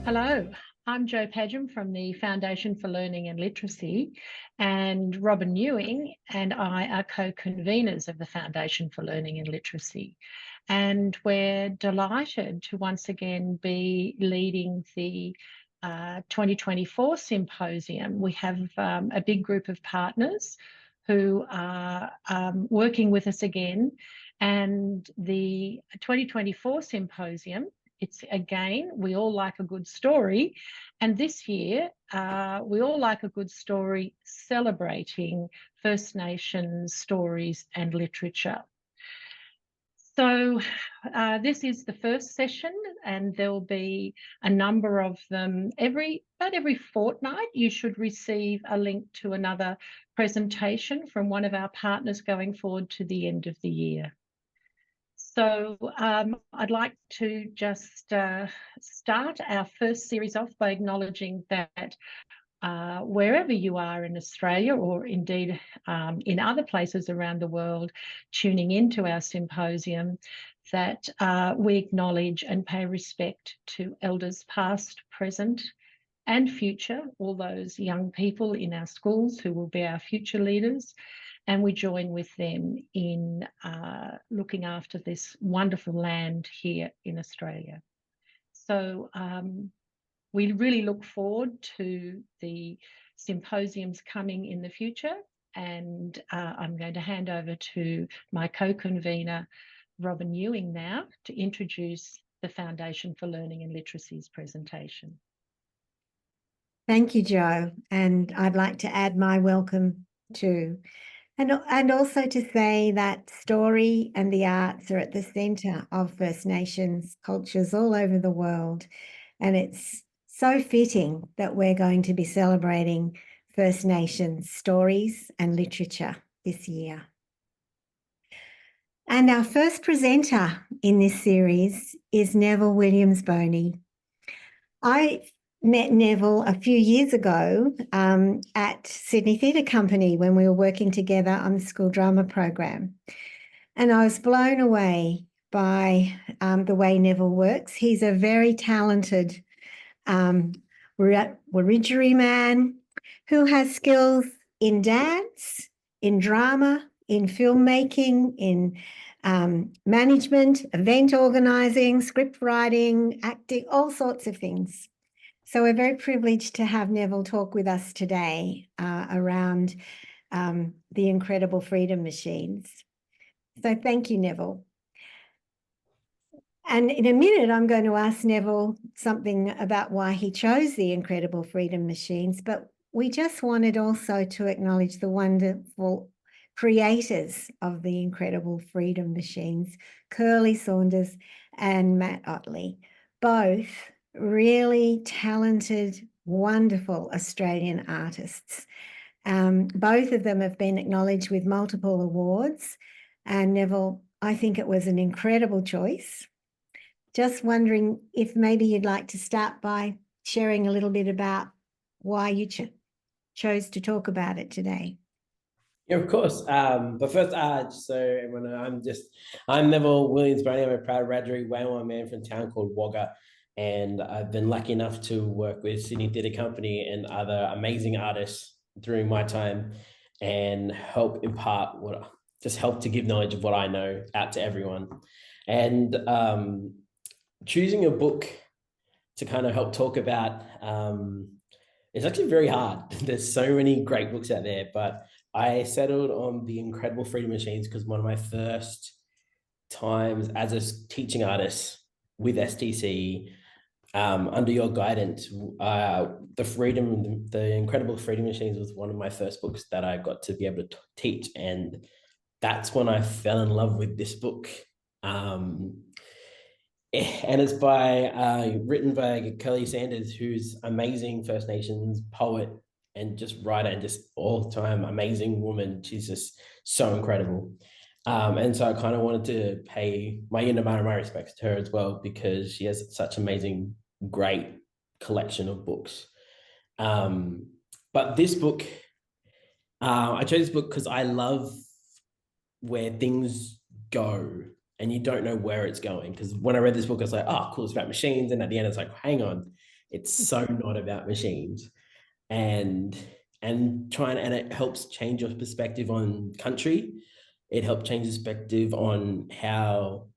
Hello, I'm Jo Padgham from the Foundation for Learning and Literacy, and Robin Ewing and I are co-conveners of the Foundation for Learning and Literacy. And we're delighted to once again be leading the 2024 Symposium. We have a big group of partners who are working with us again, and the 2024 Symposium, it's again, we all like a good story. And this year, we all like a good story celebrating First Nations stories and literature. So this is the first session, and there'll be a number of them. About every fortnight, you should receive a link to another presentation from one of our partners going forward to the end of the year. So I'd like to just start our first series off by acknowledging that wherever you are in Australia, or indeed in other places around the world tuning into our symposium, that we acknowledge and pay respect to elders past, present and future, all those young people in our schools who will be our future leaders. And we join with them in looking after this wonderful land here in Australia. So we really look forward to the symposiums coming in the future. And I'm going to hand over to my co-convener, Robin Ewing, now to introduce the Foundation for Learning and Literacy's presentation. Thank you, Jo. And I'd like to add my welcome too. And also to say that story and the arts are at the centre of First Nations cultures all over the world. And it's so fitting that we're going to be celebrating First Nations stories and literature this year. And our first presenter in this series is Neville Williams Boney. I met Neville a few years ago at Sydney Theatre Company when we were working together on the school drama program. And I was blown away by the way Neville works. He's a very talented Wiradjuri man who has skills in dance, in drama, in filmmaking, in management, event organising, script writing, acting, all sorts of things. So we're very privileged to have Neville talk with us today around the incredible freedom machines. So thank you, Neville. And in a minute, I'm going to ask Neville something about why he chose the incredible freedom machines, but we just wanted also to acknowledge the wonderful creators of the incredible freedom machines, Kirli, Saunders and Matt Ottley, both really talented, wonderful Australian artists. Both of them have been acknowledged with multiple awards. And Neville, I think it was an incredible choice. Just wondering if maybe you'd like to start by sharing a little bit about why you chose to talk about it today. Yeah, of course. But first, just so everyone knows, I'm Neville Williams Boney. I'm a proud Wiradjuri Wailwan man from a town called Wagga. And I've been lucky enough to work with Sydney Theatre Company and other amazing artists during my time and help impart help to give knowledge of what I know out to everyone. And choosing a book to kind of help talk about is actually very hard. There's so many great books out there, but I settled on The Incredible Freedom Machines because one of my first times as a teaching artist with STC, under your guidance, The Incredible Freedom Machines was one of my first books that I got to be able to teach. And that's when I fell in love with this book. And it's written by Kirli Saunders, who's amazing First Nations poet and just writer and just all-time amazing woman. She's just so incredible. And so I kind of wanted to pay my my respects to her as well, because she has such amazing, great collection of books. But this book, I chose this book because I love where things go and you don't know where it's going. Because when I read this book, I was like, oh, cool, it's about machines. And at the end, it's like, hang on, it's so not about machines. And and it helps change your perspective on country. It helped change perspective on how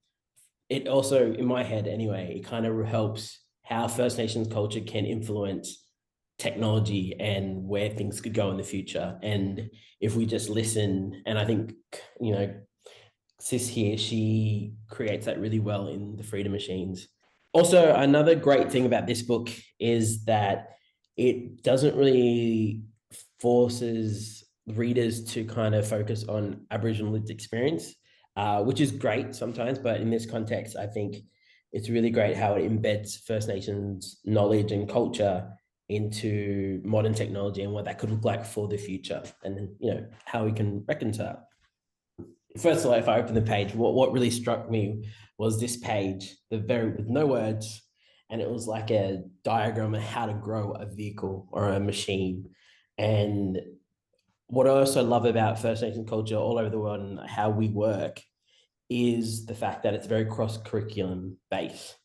it also, in my head anyway, it kind of helps how First Nations culture can influence technology and where things could go in the future. And if we just listen, and I think, Sis here, she creates that really well in the Freedom Machines. Also, another great thing about this book is that it doesn't really forces readers to kind of focus on Aboriginal lived experience, which is great sometimes, but in this context, I think it's really great how it embeds First Nations knowledge and culture into modern technology and what that could look like for the future, and how we can reconcile. First of all, if I open the page, what really struck me was this page, with no words, and it was like a diagram of how to grow a vehicle or a machine. And what I also love about First Nation culture all over the world and how we work is the fact that it's very cross-curriculum based.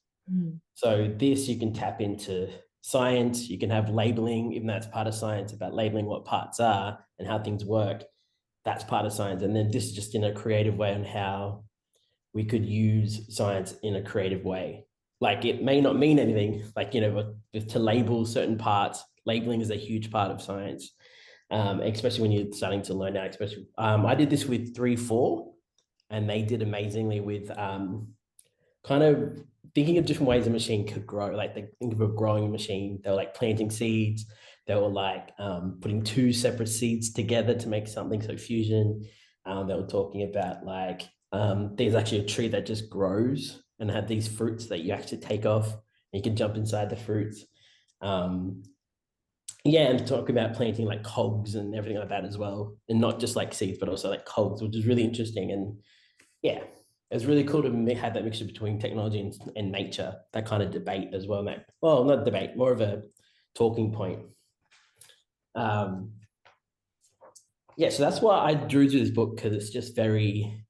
So this, you can tap into science, you can have labeling, even though that's part of science, about labeling what parts are and how things work. That's part of science. And then this is just in a creative way on how we could use science in a creative way. Like, it may not mean anything, like, but to label certain parts, labeling is a huge part of science, especially when you're starting to learn now, especially. I did this with 3-4, and they did amazingly with kind of thinking of different ways a machine could grow. Like, they think of a growing machine. They were like planting seeds. They were like putting 2 separate seeds together to make something, so fusion. They were talking about like, there's actually a tree that just grows and had these fruits that you actually take off and you can jump inside the fruits. And talk about planting like cogs and everything like that as well. And not just like seeds, but also like cogs, which is really interesting. And yeah, it's really cool to have that mixture between technology and nature, that kind of debate as well, mate. Well, not debate, more of a talking point. So that's why I drew to this book, because it's just very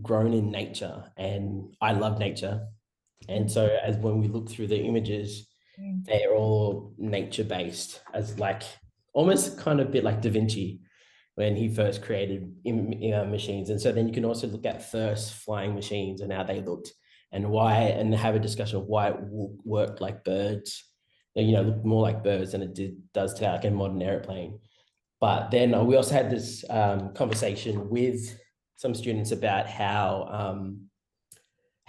grown in nature, and I love nature. And so as when we look through the images, they're all nature based, as like almost kind of a bit like Da Vinci when he first created machines. And so then you can also look at first flying machines and how they looked and why, and have a discussion of why it worked like birds, look more like birds than it does to like a modern airplane. But then we also had this conversation with some students about how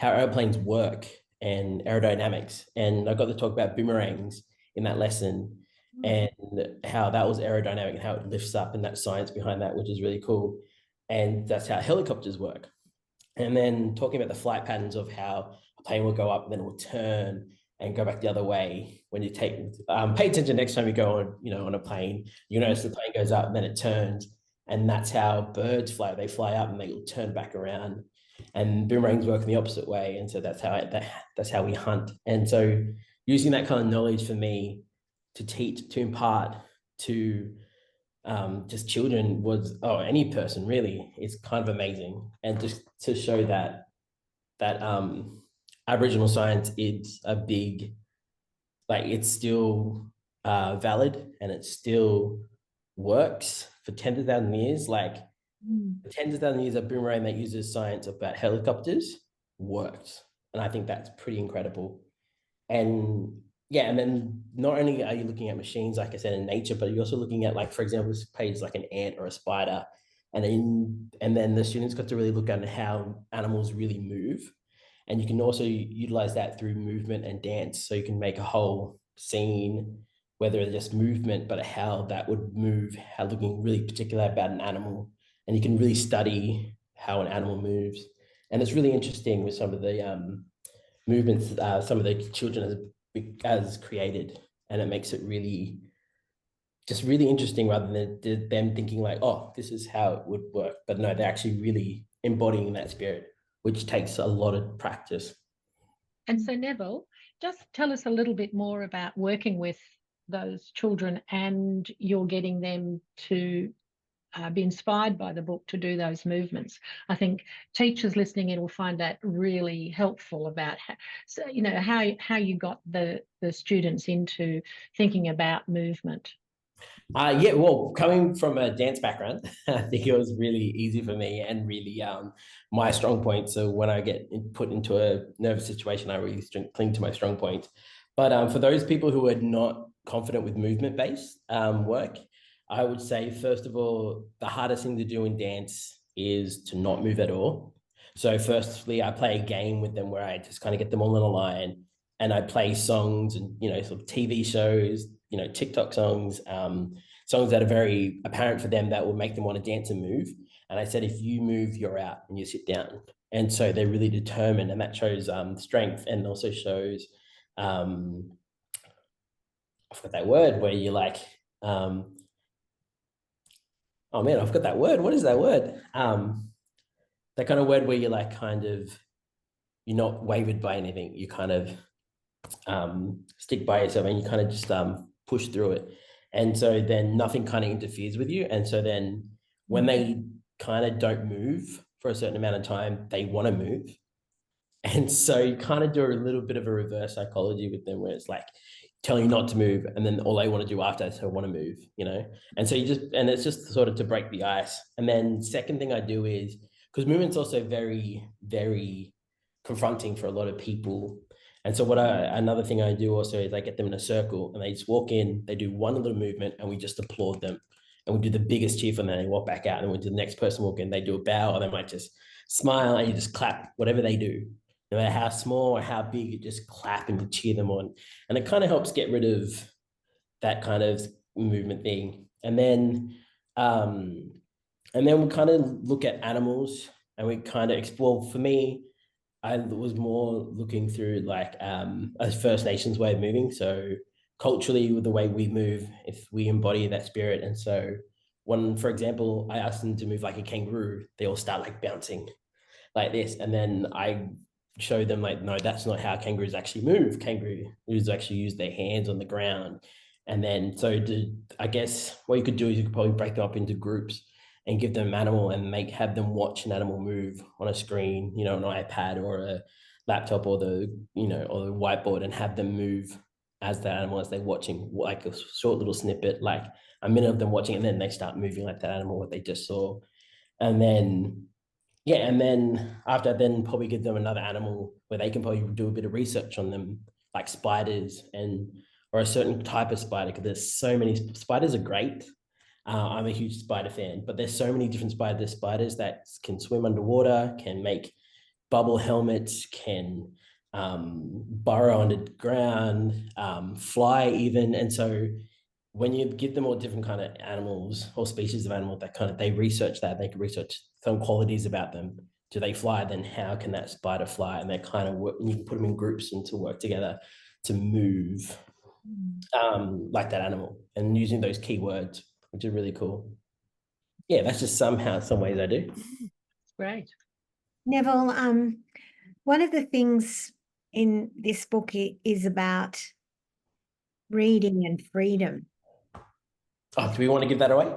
airplanes work and aerodynamics. And I got to talk about boomerangs in that lesson, and how that was aerodynamic and how it lifts up, and that science behind that, which is really cool. And that's how helicopters work. And then talking about the flight patterns of how a plane will go up and then it will turn and go back the other way. When you pay attention next time you go on a plane, you notice the plane goes up and then it turns. And that's how birds fly. They fly up and they will turn back around. And boomerangs work in the opposite way. And so that's how we hunt. And so using that kind of knowledge for me to teach, to impart to just children any person really, is kind of amazing. And just to show that Aboriginal science is a big, like, it's still valid and it still works for tens of thousands of years. Like, tens of thousands of years, a boomerang that uses science about helicopters works. And I think that's pretty incredible. And and then not only are you looking at machines, like I said, in nature, but you're also looking at, like, for example, this page is like an ant or a spider. And then the students got to really look at how animals really move. And you can also utilize that through movement and dance. So you can make a whole scene, whether it's just movement, but how that would move, how looking really particular about an animal. And you can really study how an animal moves. And it's really interesting with some of the movements some of the children has created. And it makes it really just really interesting rather than them thinking like, oh, this is how it would work. But no, they're actually really embodying that spirit, which takes a lot of practice. And so, Neville, just tell us a little bit more about working with those children and you're getting them to be inspired by the book to do those movements. I think teachers listening in will find that really helpful about how you got the students into thinking about movement. Yeah, well, coming from a dance background, I think it was really easy for me and really my strong point. So when I get put into a nervous situation, I really cling to my strong point. But for those people who are not confident with movement-based work, I would say, first of all, the hardest thing to do in dance is to not move at all. So firstly, I play a game with them where I just kind of get them all in a line and I play songs and, sort of TV shows, TikTok songs, songs that are very apparent for them that will make them want to dance and move. And I said, if you move, you're out and you sit down. And so they're really determined, and that shows strength, and also shows, I forgot that word where you're like, oh man, I forgot that word. What is that word? That kind of word where you're like you're not wavered by anything. You kind of stick by yourself and you kind of just push through it. And so then nothing kind of interferes with you. And so then when they kind of don't move for a certain amount of time, they want to move. And so you kind of do a little bit of a reverse psychology with them where it's like telling you not to move. And then all they want to do after is want to move, And so it's just sort of to break the ice. And then second thing I do is, because movement's also very, very confronting for a lot of people. And so another thing I do also is I get them in a circle and they just walk in, they do one little movement and we just applaud them. And we do the biggest cheer for them and they walk back out, and we do the next person walk in, they do a bow, or they might just smile, and you just clap, whatever they do. No matter how small or how big, you just clap and you cheer them on. And it kind of helps get rid of that kind of movement thing. And then we kind of look at animals and we kind of explore. For me, I was more looking through like a First Nations way of moving. So culturally, with the way we move, if we embody that spirit. And so for example, I asked them to move like a kangaroo, they all start like bouncing like this. And then I show them like, no, that's not how kangaroos actually move. Kangaroos actually use their hands on the ground. And then, I guess what you could do is you could probably break them up into groups and give them an animal and have them watch an animal move on a screen, an iPad or a laptop or the whiteboard, and have them move as that animal as they're watching, like a short little snippet, like a minute of them watching, and then they start moving like that animal, what they just saw. And then, and then after, then probably give them another animal where they can probably do a bit of research on them, like spiders or a certain type of spider, because there's so many. Spiders are great. I'm a huge spider fan, but there's so many different spiders that can swim underwater, can make bubble helmets, can burrow underground, fly even. And so when you give them all different kind of animals or species of animal, they research that, they can research some qualities about them. Do they fly? Then how can that spider fly? And they kind of work, and you can put them in groups and to work together to move like that animal, and using those keywords, which is really cool. Yeah, that's just some ways I do. Great. Neville, one of the things in this book is about reading and freedom. Oh, do we want to give that away?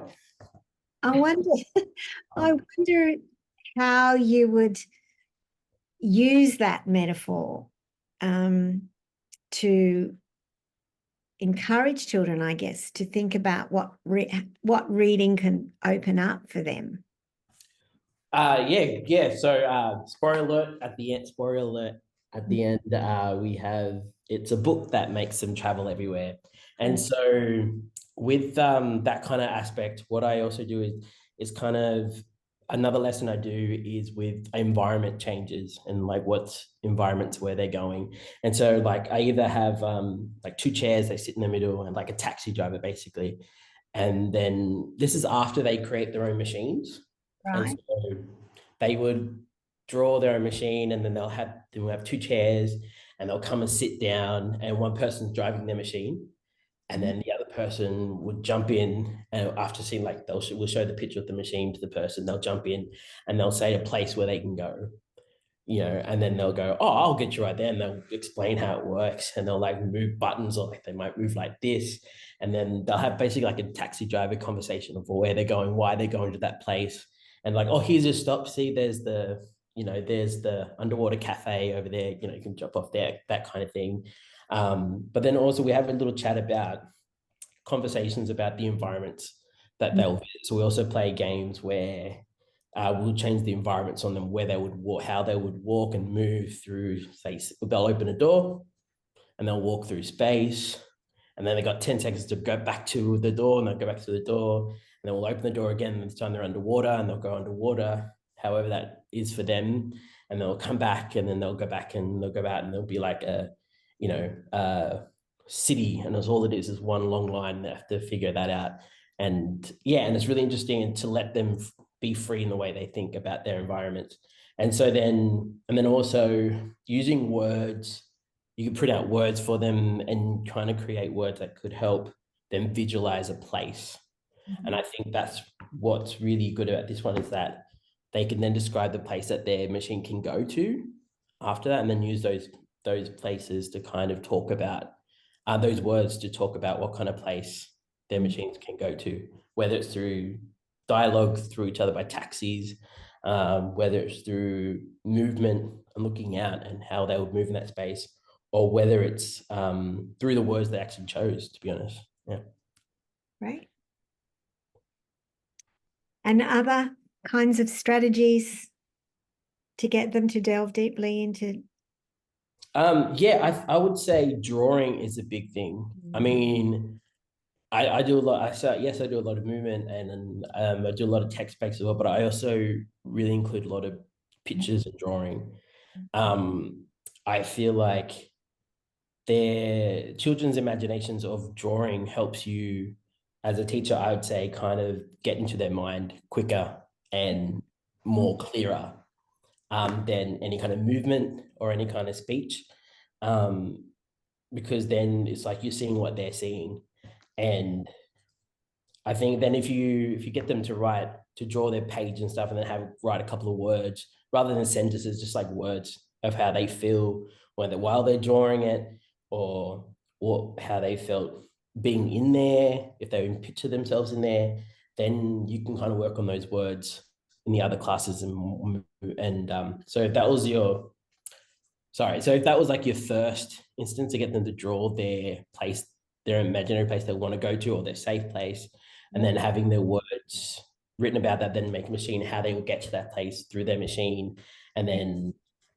I wonder how you would use that metaphor to encourage children, I guess, to think about what reading can open up for them. Yeah. So spoiler alert at the end, we have, it's a book that makes them travel everywhere. And so with that kind of aspect, what I also do is kind of another lesson I do is with environment changes and like what's environments where they're going. And so like I either have like two chairs, they sit in the middle, and like a taxi driver basically. And then this is after they create their own machines. Right. And so they would draw their own machine, and then they'll have two chairs, and they'll come and sit down, and one person's driving their machine. and then the other person would jump in, and after seeing, like, we'll show the picture of the machine to the person, they'll jump in and they'll say a place where they can go, and then they'll go, oh, I'll get you right there, and they'll explain how it works, and they'll like move buttons, or like they might move like this, and then they'll have basically like a taxi driver conversation of where they're going, why they're going to that place, and like, oh, here's a stop, see, there's the underwater cafe over there, you can jump off there, that kind of thing. But then also we have a little chat about conversations about the environments that they'll visit. So we also play games where we'll change the environments on them, where they would walk, how they would walk and move through, say, they'll open a door and they'll walk through space, and then they got 10 seconds to go back to the door, and they'll go back to the door, and then we'll open the door again, and this time they're underwater, and they'll go underwater, however that is for them, and they'll come back, and then they'll go back, and they'll go out, and there'll be like a city, and that's all it is one long line. They have to figure that out, and it's really interesting to let them be free in the way they think about their environment. And then also using words, you can print out words for them and kind of create words that could help them visualize a place. And I think that's what's really good about this one, is that they can then describe the place that their machine can go to after that, and then use those places to kind of talk about those words to talk about what kind of place their machines can go to, whether it's through dialogue through each other by taxis, whether it's through movement and looking out and how they would move in that space, or whether it's through the words they actually chose, to be honest. Yeah. Right. And other kinds of strategies to get them to delve deeply into? I would say drawing is a big thing. I mean, I do a lot. I do a lot of movement, and I do a lot of text-based as well, but I also really include a lot of pictures and drawing. I feel like their children's imaginations of drawing helps you, as a teacher, I would say, kind of get into their mind quicker and more clearer than any kind of movement or any kind of speech, because then it's like you're seeing what they're seeing. And I think then if you get them to draw their page and stuff, and then write a couple of words rather than sentences, just like words of how they feel while they're drawing it, or how they felt being in there, if they picture themselves in there, then you can kind of work on those words in the other classes. So if that was like your first instance to get them to draw their place, their imaginary place they want to go to, or their safe place, and then having their words written about that, then make a machine how they will get to that place through their machine, and then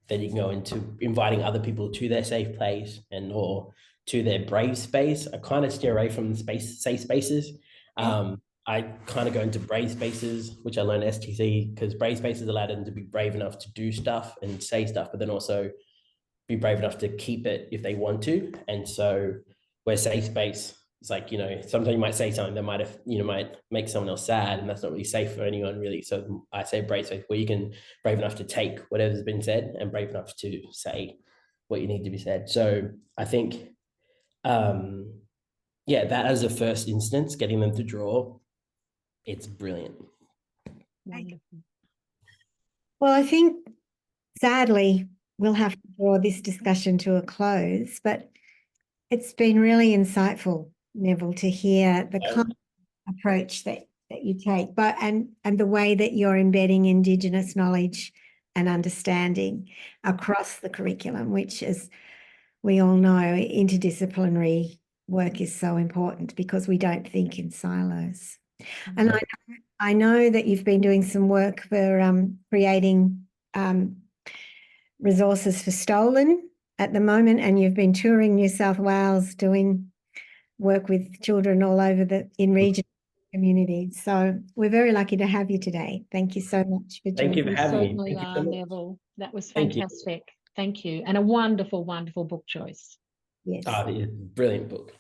you can go into inviting other people to their safe place or to their brave space. I kind of steer away from the safe spaces. I kind of go into brave spaces, which I learned at STC, because brave spaces allow them to be brave enough to do stuff and say stuff, but then also be brave enough to keep it if they want to. And so where safe space, it's like, sometimes you might say something that might make someone else sad, and that's not really safe for anyone, really. So I say brave space, where you can brave enough to take whatever's been said and brave enough to say what you need to be said. So I think, that as a first instance, getting them to draw, it's brilliant. Wonderful. Well, I think sadly we'll have to draw this discussion to a close, but it's been really insightful, Neville, to hear the kind of approach that you take, and the way that you're embedding Indigenous knowledge and understanding across the curriculum, which, as we all know, interdisciplinary work is so important because we don't think in silos. And I know that you've been doing some work for creating resources for stolen at the moment, and you've been touring New South Wales doing work with children all over in regional communities. So we're very lucky to have you today. Thank you so much for joining. Thank you for having me. Certainly are, Neville. That was fantastic. Thank you. And a wonderful, wonderful book choice. Yes. Brilliant book.